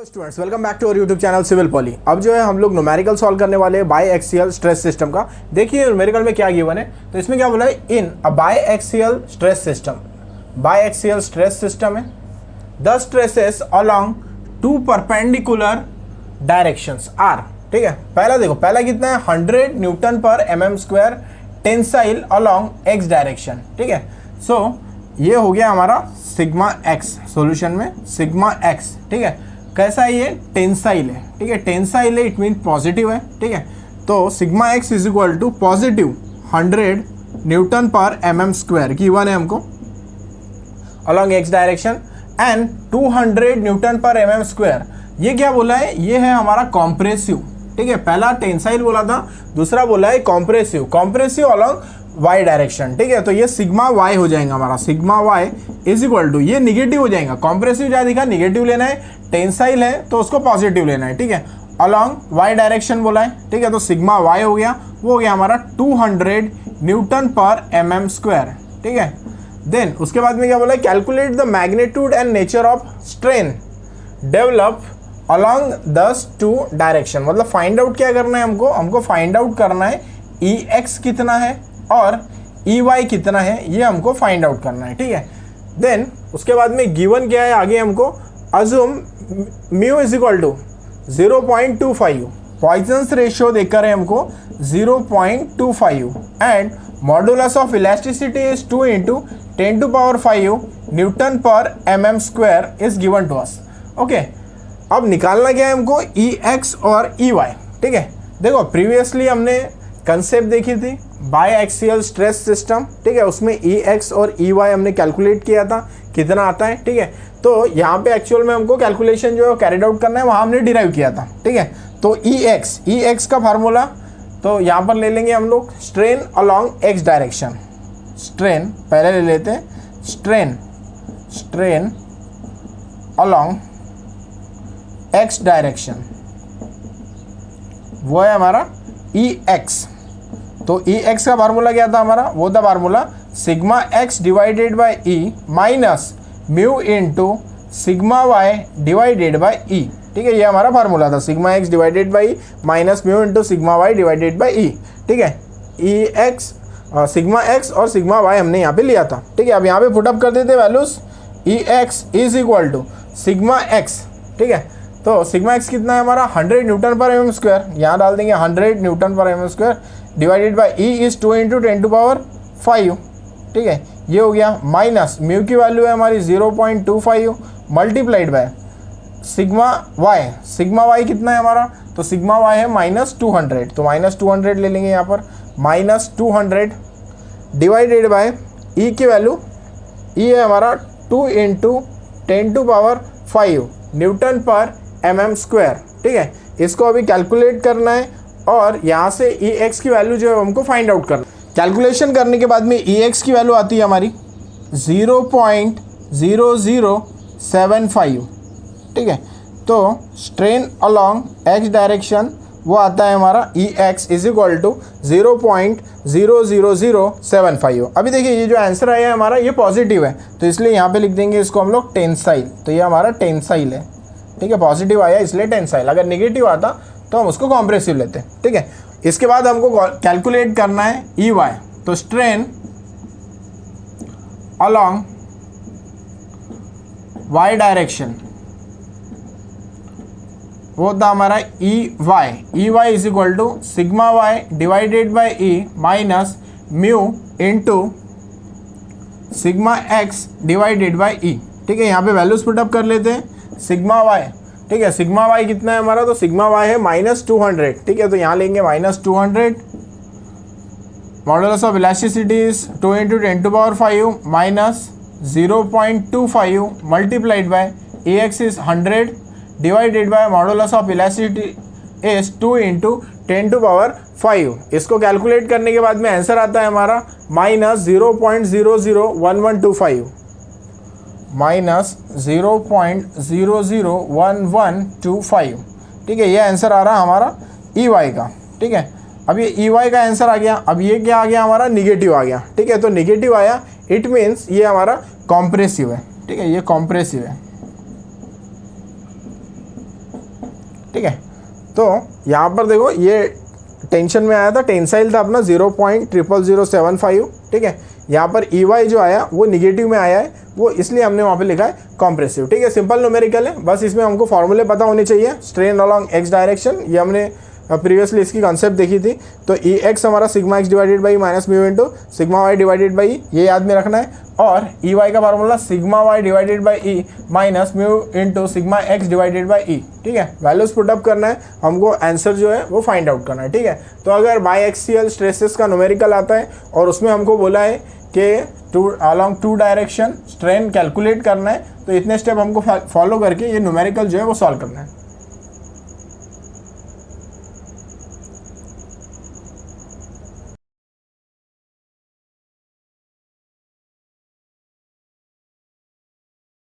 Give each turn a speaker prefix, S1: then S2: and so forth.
S1: Students, welcome back to our YouTube channel civil poly. अब जो है हम लोग न्यूमेरिकल सॉल्व करने वाले हैं बाई एक्सियल स्ट्रेस सिस्टम का। देखिए न्यूमेरिकल में क्या गिवन है, तो इसमें क्या बोला है, in a biaxial stress system है the stresses along two perpendicular directions are. ठीक है, पहला देखो, पहला कितना है 100 newton per mm square tensile along x direction. ठीक है, सो ये हो गया हमारा सिग्मा एक्स, सॉल्यूशन में सिग्मा एक्स। ठीक है, कैसा है ये, टेंसाइल है। ठीक है, टेंसाइल है, इट मीन पॉजिटिव है। ठीक है, तो sigma x is equal to positive 100 newton per mm square given है हमको along x direction and 200 newton per mm square. ये क्या बोला है, ये है हमारा कॉम्प्रेसिव। ठीक है, पहला टेंसाइल बोला था, दूसरा बोला है कॉम्प्रेसिव अलोंग वाई डायरेक्शन। ठीक है, तो ये सिग्मा वाई हो जाएगा हमारा, sigma y is equal to, ये निगेटिव हो जाएगा, कॉम्प्रेसिव क्या दिखा, निगेटिव लेना है, टेंसाइल है तो उसको पॉजिटिव लेना है। ठीक है, अलोंग वाई डायरेक्शन बोला है। ठीक है, तो सिग्मा वाई हो गया, वो हो गया हमारा 200 न्यूटन पर mm स्क्वायर। ठीक है, देन उसके बाद में क्या बोला है, calculate the magnitude and nature of strain develop along दस टू डायरेक्शन। मतलब फाइंड आउट क्या करना है हमको फाइंड आउट करना है Ex कितना है और Ey कितना है, ये हमको फाइंड आउट करना है। ठीक है, देन उसके बाद में गिवन क्या है आगे हमको, assume mu is equal to 0.25, Poisson's ratio देकर है हमको 0.25 and modulus of elasticity is 2 × 10⁵ newton per mm square is given to us. Okay, अब निकालना क्या है हमको, Ex और Ey। ठीक है, देखो प्रीवियसली हमने कंसेप्ट देखी थी बाई एक्सियल स्ट्रेस सिस्टम। ठीक है, उसमें Ex और Ey हमने कैलकुलेट किया था कितना आता है। ठीक है, तो यहाँ पे एक्चुअल में हमको कैलकुलेशन जो है कैरिड आउट करना है, वहाँ हमने डिराइव किया था। ठीक है, तो Ex का फार्मूला तो यहाँ पर ले लेंगे हम लोग, strain along x direction, strain पहले ले लेते हैं, स्ट्रेन अलोंग एक्स डायरेक्शन, वो है हमारा Ex। तो Ex का फार्मूला क्या था हमारा, वो था formula sigma X divided by E minus mu into sigma Y divided by E. ठीक है, ये हमारा फार्मूला था, sigma X divided by minus mu into sigma Y divided by E. ठीक है, Ex सिग्मा एक्स और सिग्मा वाई हमने यहाँ पे लिया था। ठीक है, अब यहाँ पे पुटअप कर देते values, Ex is equal to sigma x. ठीक है, तो सिग्मा एक्स कितना है हमारा 100 न्यूटन पर mm स्क्वायर, यहाँ डाल देंगे 100 newton per mm square divided by E is 2 × 10⁵। ठीक है, ये हो गया, माइनस म्यू की वैल्यू है हमारी 0.25 मल्टीप्लाइड बाय सिग्मा वाई कितना है हमारा, तो सिग्मा वाई है -200, तो -200 ले लेंगे यहाँ पर, -200 डिवाइडेड बाय ई की वैल्यू, ई है हमारा 2 × 10⁵ न्यूटन पर mm स्क्वायर। ठीक है, इसको अभी कैलकुलेट करना है और यहाँ से Ex की वैल्यू जो है हमको फाइंड आउट करना। कैलकुलेशन करने के बाद में Ex की वैल्यू आती है हमारी 0.0075। ठीक है, तो स्ट्रेन अलोंग एक्स डायरेक्शन वो आता है हमारा Ex इज इक्वल टू 0.00075। अभी देखिए ये जो आंसर आया है हमारा, ये पॉजिटिव है, तो इसलिए यहाँ पे लिख देंगे इसको हम लोग टेंसाइल। तो ये हमारा टेंसाइल है। ठीक है, पॉजिटिव आया इसलिए टेंसाइल, अगर निगेटिव आता तो हम उसको कॉम्प्रेसिव लेते हैं। ठीक है, इसके बाद हमको कैलकुलेट करना है Ey, तो स्ट्रेन अलोंग वाई डायरेक्शन वो था हमारा Ey is equal to sigma Y divided by E minus mu into sigma X divided by E. ठीक है, यहाँ पे वैल्यूज पुटअप कर लेते हैं, सिग्मा वाई। ठीक है, सिग्मा वाई कितना है हमारा, तो सिग्मा वाई है -200। ठीक है, तो यहाँ लेंगे -200, modulus of elasticity is 2 × 10⁵ minus 0.25 multiplied by Ex is 100 divided by modulus of elasticity is 2 × 10⁵। इसको कैलकुलेट करने के बाद में आंसर आता है हमारा -0.001125, -0.001125। ठीक है, ये आंसर आ रहा हमारा Ey का। ठीक है, अब ये Ey का आंसर आ गया, अब ये क्या आ गया हमारा, निगेटिव आ गया। ठीक है, तो निगेटिव आया, इट मीन्स ये हमारा कॉम्प्रेसिव है। ठीक है, ये कॉम्प्रेसिव है। ठीक है। तो यहाँ पर देखो ये टेंशन में आया था, टेंसाइल था अपना 0.00075, ठीक है। यहाँ पर EY जो आया वो निगेटिव में आया है, वो इसलिए हमने वहाँ पे लिखा है कॉम्प्रेसिव, ठीक है। सिंपल न्यूमेरिकल है, बस इसमें हमको फॉर्मूले पता होने चाहिए। स्ट्रेन अलॉन्ग एक्स डायरेक्शन, ये हमने प्रीवियसली इसकी कॉन्सेप्ट देखी थी। तो ई एक्स हमारा sigma X divided by minus mu into sigma Y divided by, ये याद में रखना है। और ई वाई का formula sigma Y divided by E minus mu into sigma X divided by E, ठीक है। वैल्यूज पुटअप करना है हमको, आंसर जो है वो फाइंड आउट करना है, ठीक है। तो अगर बाई एक्सियल स्ट्रेसेस का न्यूमेरिकल आता है और उसमें हमको बोला है कि along two direction strain calculate करना है, तो इतने स्टेप हमको फॉलो करके ये न्यूमेरिकल जो है वो सॉल्व करना है।